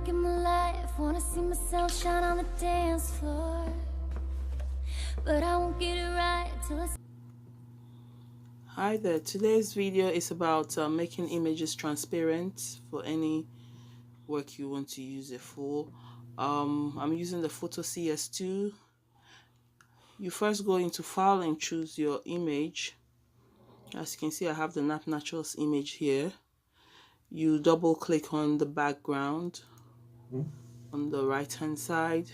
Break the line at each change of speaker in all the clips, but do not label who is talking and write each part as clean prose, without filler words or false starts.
look at my life, wanna see myself shine on the dance floor, but I won't get it right till it's...
Hi there, today's video is about making images transparent for any work you want to use it for. I'm using the Photo CS2. You first go into File and choose your image. As you can see, I have the Nap Naturals image here. You double click on the background on the right hand side.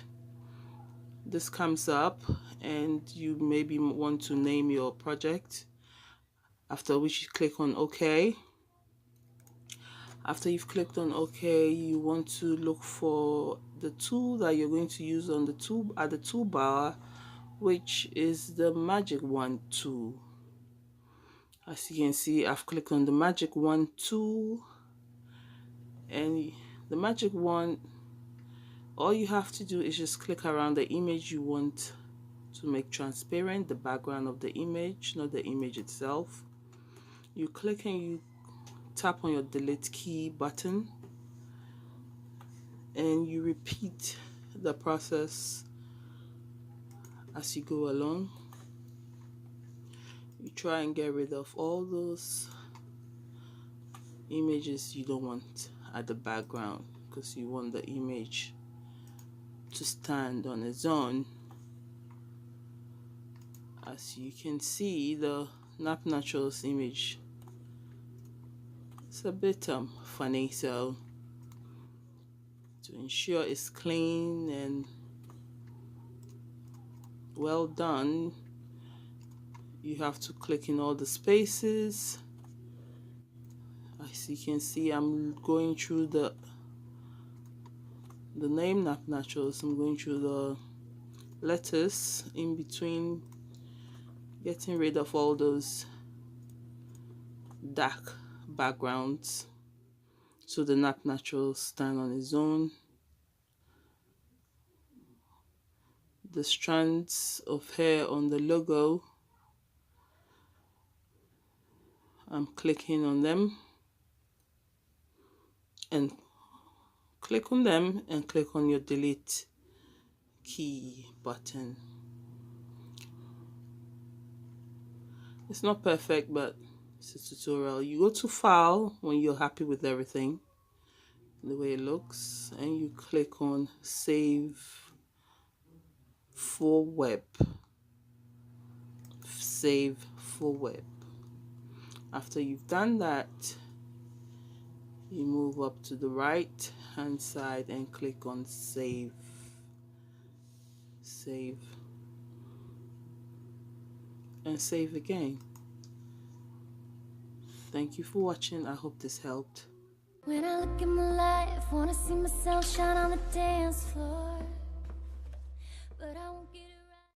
This comes up and you maybe want to name your project, after which you click on OK. After you've clicked on OK, you want to look for the tool that you're going to use on the toolbar, which is the Magic Wand tool. As you can see, I've clicked on the Magic Wand tool, and the Magic Wand, all you have to do is just click around the image you want to make transparent, the background of the image, not the image itself. You click and you tap on your delete key button, and you repeat the process as you go along. You try and get rid of all those images you don't want at the background, because you want the image to stand on its own. As you can see, the Nap Naturals image, it's a bit funny, so to ensure it's clean and well done, you have to click in all the spaces. As you can see, I'm going through the name Nap Naturals. I'm going through the letters in between, getting rid of all those dark backgrounds so the Nap Naturals stand on its own. The strands of hair on the logo, I'm clicking on them and click on them and click on your delete key button. It's not perfect, but it's a tutorial. You go to File when you're happy with everything, the way it looks, and you click on Save for Web. Save for Web. After you've done that, you move up to the right hand side and click on Save. Save. And save again. Thank you for watching. I hope this helped.
When I look at my life, wanna see myself shine on the dance floor, but I won't get it